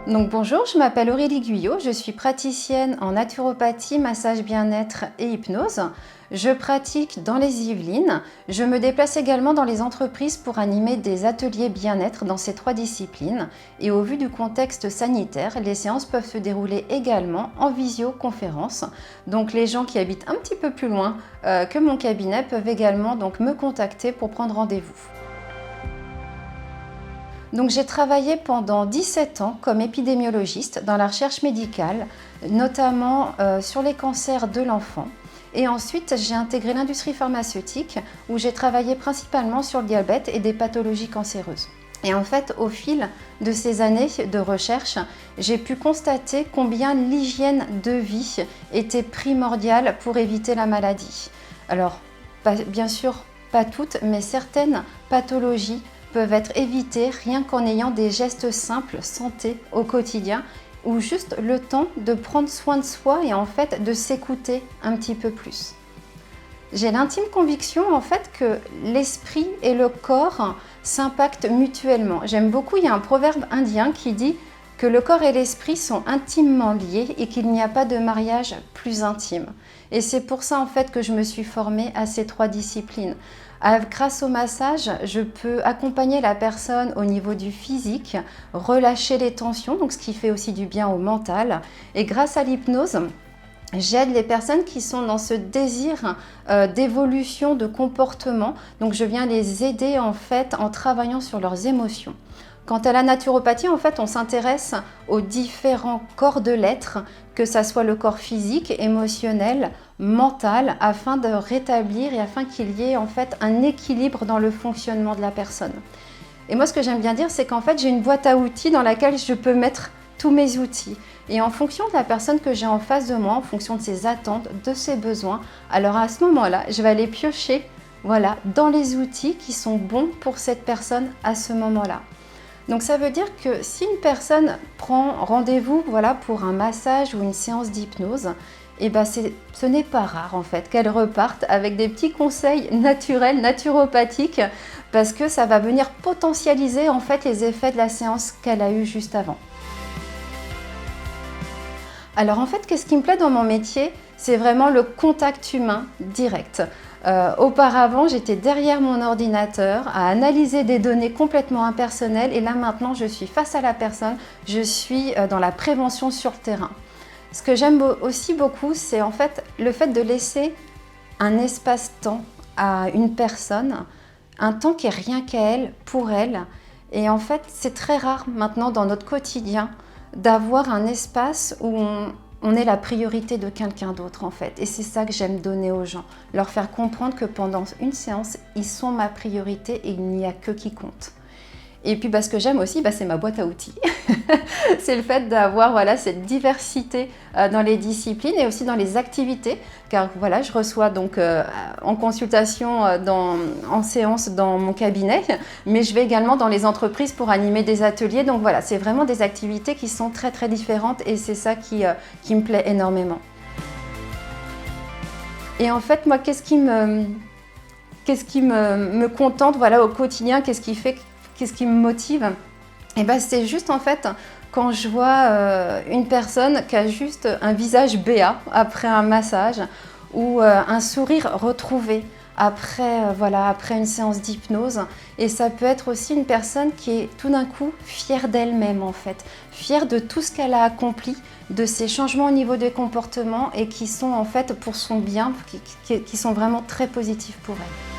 Donc bonjour, je m'appelle Aurélie Guyot, je suis praticienne en naturopathie, massage bien-être et hypnose. Je pratique dans les Yvelines. Je me déplace également dans les entreprises pour animer des ateliers bien-être dans ces trois disciplines. Et au vu du contexte sanitaire, les séances peuvent se dérouler également en visioconférence. Donc les gens qui habitent un petit peu plus loin que mon cabinet peuvent également donc me contacter pour prendre rendez-vous. Donc j'ai travaillé pendant 17 ans comme épidémiologiste dans la recherche médicale, notamment sur les cancers de l'enfant. Et ensuite, j'ai intégré l'industrie pharmaceutique où j'ai travaillé principalement sur le diabète et des pathologies cancéreuses. Et en fait, au fil de ces années de recherche, j'ai pu constater combien l'hygiène de vie était primordiale pour éviter la maladie. Alors, bien sûr, pas toutes, mais certaines pathologies peuvent être évitées rien qu'en ayant des gestes simples santé au quotidien ou juste le temps de prendre soin de soi et en fait de s'écouter un petit peu plus. J'ai l'intime conviction en fait que l'esprit et le corps s'impactent mutuellement. J'aime beaucoup, il y a un proverbe indien qui dit que le corps et l'esprit sont intimement liés et qu'il n'y a pas de mariage plus intime. Et c'est pour ça en fait que je me suis formée à ces trois disciplines. Grâce au massage, je peux accompagner la personne au niveau du physique, relâcher les tensions, donc ce qui fait aussi du bien au mental. Et grâce à l'hypnose, j'aide les personnes qui sont dans ce désir d'évolution de comportement. Donc je viens les aider en fait en travaillant sur leurs émotions. Quant à la naturopathie, en fait, on s'intéresse aux différents corps de l'être, que ça soit le corps physique, émotionnel, mental, afin de rétablir et afin qu'il y ait en fait un équilibre dans le fonctionnement de la personne. Et moi, ce que j'aime bien dire, c'est qu'en fait, j'ai une boîte à outils dans laquelle je peux mettre tous mes outils. Et en fonction de la personne que j'ai en face de moi, en fonction de ses attentes, de ses besoins, alors à ce moment-là, je vais aller piocher dans les outils qui sont bons pour cette personne à ce moment-là. Donc ça veut dire que si une personne prend rendez-vous pour un massage ou une séance d'hypnose, ce n'est pas rare en fait qu'elle reparte avec des petits conseils naturels, naturopathiques, parce que ça va venir potentialiser en fait les effets de la séance qu'elle a eue juste avant. Alors en fait, qu'est-ce qui me plaît dans mon métier? C'est vraiment le contact humain direct. Auparavant, j'étais derrière mon ordinateur à analyser des données complètement impersonnelles et là maintenant, je suis face à la personne, je suis dans la prévention sur le terrain. Ce que j'aime aussi beaucoup, c'est en fait le fait de laisser un espace-temps à une personne, un temps qui est rien qu'à elle, pour elle. Et en fait, c'est très rare maintenant dans notre quotidien d'avoir un espace où on est la priorité de quelqu'un d'autre en fait. Et c'est ça que j'aime donner aux gens, leur faire comprendre que pendant une séance, ils sont ma priorité et il n'y a que qui compte. Et puis ce que j'aime aussi, c'est ma boîte à outils. C'est le fait d'avoir cette diversité dans les disciplines et aussi dans les activités. Car je reçois donc en consultation, en séance dans mon cabinet, mais je vais également dans les entreprises pour animer des ateliers. Donc c'est vraiment des activités qui sont très très différentes et c'est ça qui me plaît énormément. Et en fait, moi, qu'est-ce qui me contente au quotidien, qu'est-ce qui me motive? C'est juste en fait quand je vois une personne qui a juste un visage béat après un massage ou un sourire retrouvé après une séance d'hypnose. Et ça peut être aussi une personne qui est tout d'un coup fière d'elle-même en fait, fière de tout ce qu'elle a accompli, de ses changements au niveau des comportements et qui sont en fait pour son bien, qui sont vraiment très positifs pour elle.